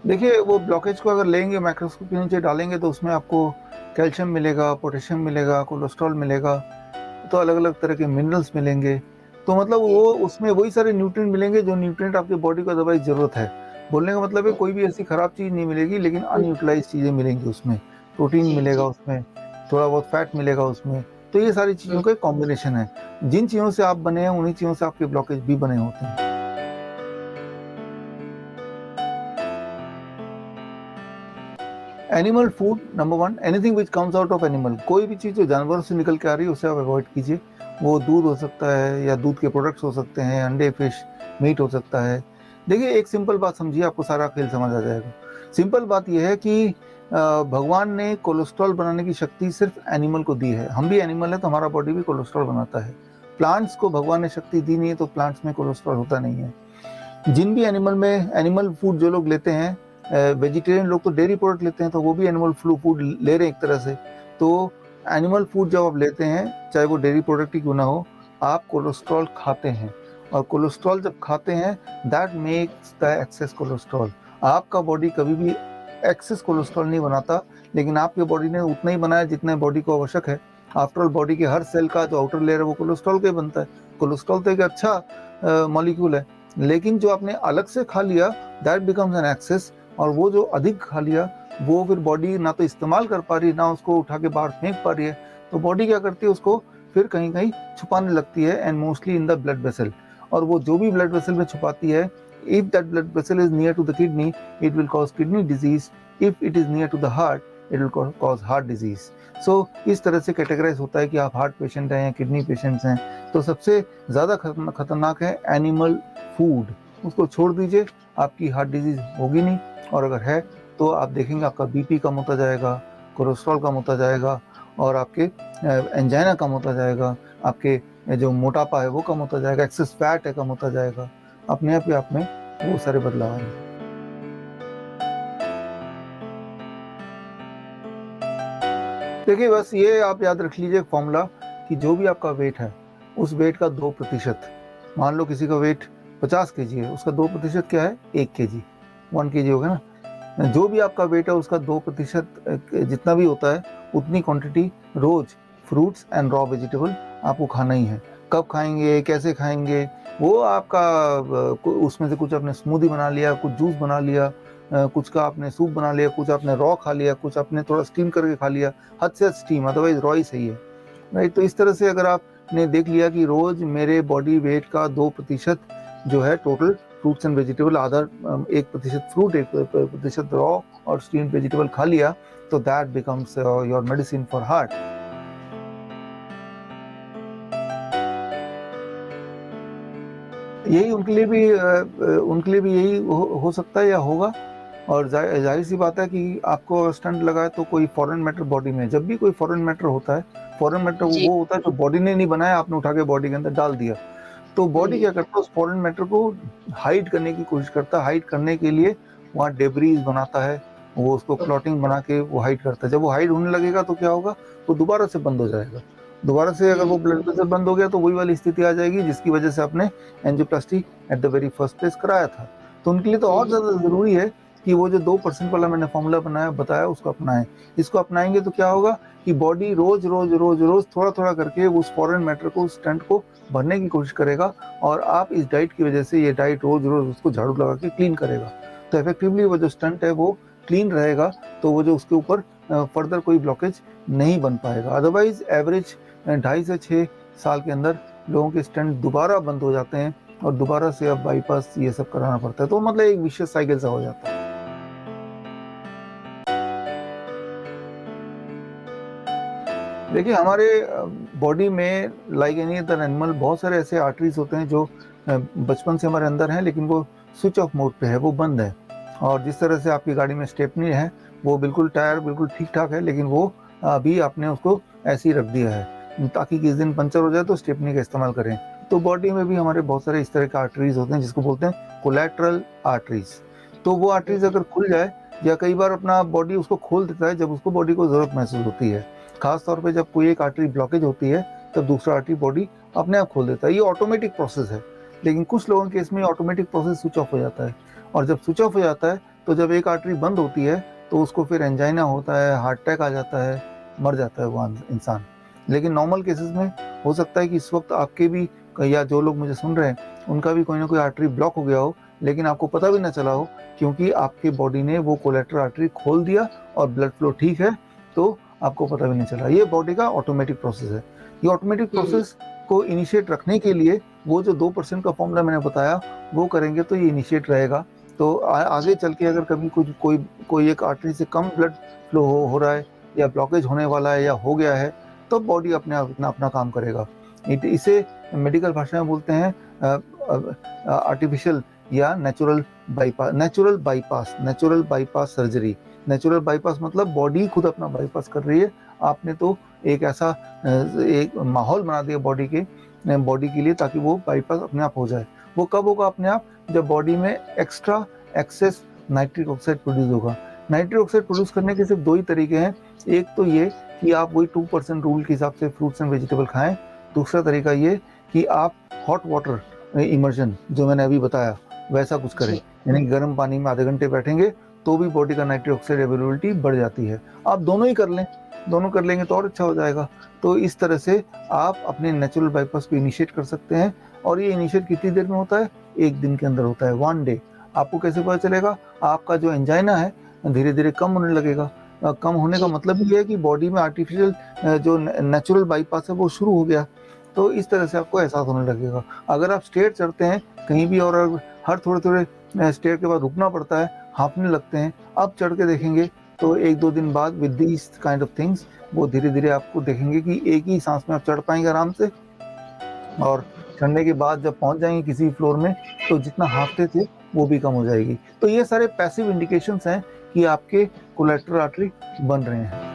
देखिए, वो ब्लॉकेज को अगर लेंगे माइक्रोस्कोप के नीचे डालेंगे तो उसमें आपको कैल्शियम मिलेगा, पोटेशियम मिलेगा, कोलेस्ट्रॉल मिलेगा, तो अलग-अलग तरह के मिनरल्स मिलेंगे। तो मतलब जी। वो उसमें वही सारे न्यूट्रिएंट मिलेंगे जो न्यूट्रिएंट आपकी बॉडी को अदरवाइज़ ज़रूरत है। बोलने का मतलब है कोई भी ऐसी खराब चीज़ नहीं मिलेगी लेकिन अनयूटिलाइज़्ड चीज़ें मिलेंगी उसमें। प्रोटीन जी, मिलेगा जी। उसमें, थोड़ा बहुत फैट मिलेगा उसमें। तो ये सारी चीज़ों हुँ। का एक कॉम्बिनेशन है। जिन चीज़ों से आप बने हैं उन्हीं चीज़ों से आपके ब्लॉकेज भी बने होते हैं। Animal food number 1 anything which comes out of animal कोई भी चीज़ जो जानवरों से निकल के आ रही है उसे आप अवॉइड कीजिए। वो दूध हो सकता है या दूध के प्रोडक्ट्स हो सकते हैं, अंडे, फिश, मीट हो सकता है। देखिए एक सिंपल बात समझिए आपको सारा खेल समझ आ जाएगा। सिंपल बात ये है कि भगवान ने कोलेस्ट्रॉल बनाने की शक्ति सिर्फ़ एनिमल को दी है। हम भी एनिमल हैं तो हमारा बॉडी भी कोलेस्ट्रॉल बनाता है। प्लांट्स को भगवान ने शक्ति दी नहीं है तो प्लांट्स में कोलेस्ट्रॉल होता नहीं है। जिन भी एनिमल में एनिमल फूड जो लोग लेते हैं वेजिटेरियन लोग तो डेयरी प्रोडक्ट लेते हैं तो वो भी एनिमल फूड ले रहे हैं एक तरह से। तो एनिमल फूड जब आप लेते हैं, चाहे वो डेयरी प्रोडक्ट ही क्यों ना हो, आप कोलेस्ट्रॉल खाते हैं और कोलेस्ट्रॉल जब खाते हैं that makes the excess cholesterol. आपका बॉडी कभी भी एक्सेस कोलेस्ट्रॉल नहीं बनाता, लेकिन आपके बॉडी ने उतना ही बनाया जितना बॉडी को आवश्यक है। आफ्टर ऑल बॉडी के हर सेल का जो आउटर लेयर है वो कोलेस्ट्रॉल का ही बनता है। कोलेस्ट्रॉल तो एक अच्छा मॉलिक्यूल है। लेकिन जो आपने अलग से खा लिया दैट बिकम्स एन एक्सेस और वो जो अधिक खा लिया वो फिर बॉडी ना तो इस्तेमाल कर पा रही है ना उसको उठा के बाहर फेंक पा रही है। तो बॉडी क्या करती है उसको फिर कहीं कहीं छुपाने लगती है and mostly in the blood vessel. और वो जो भी ब्लड वेसल में छुपाती है if that blood vessel is near to the kidney it will cause kidney disease. If it is near to the heart it will cause heart disease. So इस तरह से कैटेगराइज होता है कि आप हार्ट पेशेंट हैं या किडनी पेशेंट्स हैं। तो सबसे ज़्यादा खतरनाक है एनिमल फूड। उसको छोड़ दीजिए, आपकी हार्ट डिजीज़ होगी नहीं और अगर है तो आप देखेंगे आपका बीपी कम होता जाएगा, कोलेस्ट्रॉल कम होता जाएगा और आपके एंजाइना कम होता जाएगा, आपके जो मोटापा है वो कम होता जाएगा, एक्सेस फैट है कम होता जाएगा। अपने आप में वो सारे बदलाव आएँगे। देखिए बस ये आप याद रख लीजिए फ़ॉर्मूला कि जो भी आपका वेट है, उस वेट का 2% मान लो किसी का वेट 50 केजी है, उसका 2% क्या है? 1 केजी, 1 केजी हो गया ना? जो भी आपका वेट है उसका 2% जितना भी होता है, उतनी क्वांटिटी रोज़ फ्रूट्स एंड रॉ वेजिटेबल आपको खाना ही है। कब खाएँगे, कैसे खाएँगे, वो आपका उसमें से कुछ आपने स्मूदी बना लिया, कुछ जूस बना लिया, कुछ का आपने सूप बना लिया, कुछ आपने रॉ खा लिया, कुछ आपने थोड़ा स्टीम करके खा लिया। हद से हद स्टीम अदरवाइज़ रॉ ही सही है, राइट? तो इस तरह से अगर आपने देख लिया कि रोज़ मेरे बॉडी वेट का 2% जो है total fruits and vegetable 1% fruit, 1% raw और स्टीम्ड वेजिटेबल खा लिया, तो that becomes your medicine for heart. यही उनके लिए भी यही हो सकता है या होगा। और ज़ाहिर-सी बात है कि आपको स्टंट लगा है तो कोई फॉरेन मैटर बॉडी में जब भी कोई फॉरेन मैटर होता है, फॉरेन मैटर जी। वो होता है जो बॉडी ने नहीं बनाया, आपने उठा के बॉडी के अंदर डाल दिया। तो बॉडी हुँ। क्या करता है उस फॉरेन मैटर को हाइड करने की कोशिश करता है, हाइड करने के लिए वहाँ डेब्रीज़ बनाता है, वो उसको क्लॉटिंग बना के वो हाइड करता है। जब वो हाइड होने लगेगा तो क्या होगा, वो दोबारा से बंद हो जाएगा। दोबारा से अगर हुँ। वो ब्लड प्रेशर बंद हो गया तो वही वाली स्थिति आ जाएगी जिसकी वजह से आपने angioplasty at the very first place कराया था। तो उनके लिए तो हुँ, और हुँ। ज़्यादा ज़रूरी है कि वो जो 2% वाला मैंने फ़ॉर्मूला बताया उसको अपनाएँ। इसको अपनाएँगे तो क्या होगा कि बॉडी रोज़ थोड़ा-थोड़ा करके उस फॉरेन मैटर को, उस स्टंट को भरने की कोशिश करेगा और आप इस डाइट की वजह से ये डाइट रोज़-रोज़ उसको झाड़ू लगा के क्लीन करेगा। तो इफेक्टिवली वो जो स्टंट है वो क्लीन रहेगा, तो वो जो उसके ऊपर फर्दर कोई ब्लॉकेज नहीं बन पाएगा। अदरवाइज़ एवरेज 2.5 से 6 साल के अंदर लोगों के स्टंट दोबारा बंद हो जाते हैं और दोबारा से अब बाईपास ये सब कराना पड़ता है। तो मतलब एक विशियस साइकिल सा हो जाता है। देखिए हमारे बॉडी में लाइक एनी अदर एनिमल बहुत सारे ऐसे आर्टरीज होते हैं जो बचपन से हमारे अंदर हैं लेकिन वो स्विच ऑफ मोड पे है, वो बंद है। और जिस तरह से आपकी गाड़ी में स्टेपनी है, वो बिल्कुल टायर बिल्कुल ठीक-ठाक है लेकिन वो अभी आपने उसको ऐसे ही रख दिया है ताकि किसी दिन पंचर हो जाए तो स्टेपनी का इस्तेमाल करें। तो बॉडी में भी हमारे बहुत सारे इस तरह के आर्टरीज होते हैं जिसको बोलते हैं कोलैटरल आर्टरीज। तो वो हुँ, आर्टरीज हुँ। अगर खुल जाए या कई बार अपना बॉडी उसको खोल देता है जब उसको बॉडी को ज़रूरत महसूस होती है। खास तौर पे जब कोई एक आर्टरी ब्लॉकेज होती है, तब दूसरा आर्टरी बॉडी अपने आप खोल देता है। ये ऑटोमेटिक प्रोसेस है, लेकिन कुछ लोगों के केस में ऑटोमेटिक प्रोसेस स्विच ऑफ हो जाता है और जब स्विच ऑफ हो जाता है, तो जब एक आर्टरी बंद होती है तो उसको फिर एंजाइना होता है, हार्ट अटैक आ जाता है, मर जाता है वो इंसान। लेकिन नॉर्मल केसेस में हो सकता है कि इस वक्त आपके भी या जो लोग मुझे सुन रहे हैं उनका भी कोई ना कोई आर्टरी ब्लॉक हो गया हो, लेकिन आपको पता भी ना चला हो, क्योंकि आपके बॉडी ने वो कोलेटरल आर्टरी खोल दिया और ब्लड फ्लो ठीक है, तो आपको पता भी नहीं चला। ये बॉडी का ऑटोमेटिक प्रोसेस है। ये ऑटोमेटिक प्रोसेस को इनिशिएट रखने के लिए वो जो 2% का फॉर्मूला मैंने बताया वो करेंगे तो ये इनिशिएट रहेगा। तो आगे चल के अगर कभी कुछ कोई एक आर्टरी से कम ब्लड फ्लो हो रहा है या ब्लॉकेज होने वाला है या हो गया है, तो बॉडी अपने आप अपना काम करेगा। इसे मेडिकल भाषा में बोलते हैं आर्टिफिशियल या natural bypass surgery. Natural bypass मतलब बॉडी खुद अपना बाईपास कर रही है। आपने तो एक ऐसा एक माहौल बना दिया बॉडी के लिए ताकि वो बाईपास अपने आप हो जाए। वो कब होगा अपने आप? जब बॉडी में extra excess nitric oxide produce होगा। नाइट्रिक ऑक्साइड प्रोड्यूस करने के सिर्फ 2 ही तरीके हैं। एक तो ये कि आप वही 2% रूल के हिसाब से फ्रूट्स एंड वेजिटेबल खाएं। दूसरा तरीका ये कि आप हॉट वाटर इमर्जन जो मैंने अभी बताया वैसा कुछ करें, यानी गर्म पानी में आधे घंटे बैठेंगे तो भी बॉडी का नाइट्रिक ऑक्साइड अवेलेबिलिटी बढ़ जाती है। आप दोनों ही कर लें, दोनों कर लेंगे तो और अच्छा हो जाएगा। तो इस तरह से आप अपने नेचुरल बाईपास को इनिशिएट कर सकते हैं। और ये इनिशिएट कितनी देर में होता है? 1 दिन के अंदर होता है, 1 डे। आपको कैसे पता चलेगा? आपका जो एंजाइना है धीरे धीरे कम होने लगेगा। कम होने का मतलब ये है कि बॉडी में आर्टिफिशियल जो नेचुरल बाईपास है वो शुरू हो गया। तो इस तरह से आपको एहसास होने लगेगा। अगर आप स्टेयर चढ़ते हैं कहीं भी और हर थोड़े स्टेयर के बाद रुकना पड़ता है, हाँफने लगते हैं, अब चढ़ के देखेंगे तो 1-2 दिन बाद with these kind of things वो धीरे धीरे आपको देखेंगे कि एक ही सांस में आप चढ़ पाएंगे आराम से। और चढ़ने के बाद जब पहुंच जाएंगे किसी फ्लोर में तो जितना हाँफते थे वो भी कम हो जाएगी। तो ये सारे पैसिव इंडिकेशंस हैं कि आपके कोलेटरल आर्टरी बन रहे हैं।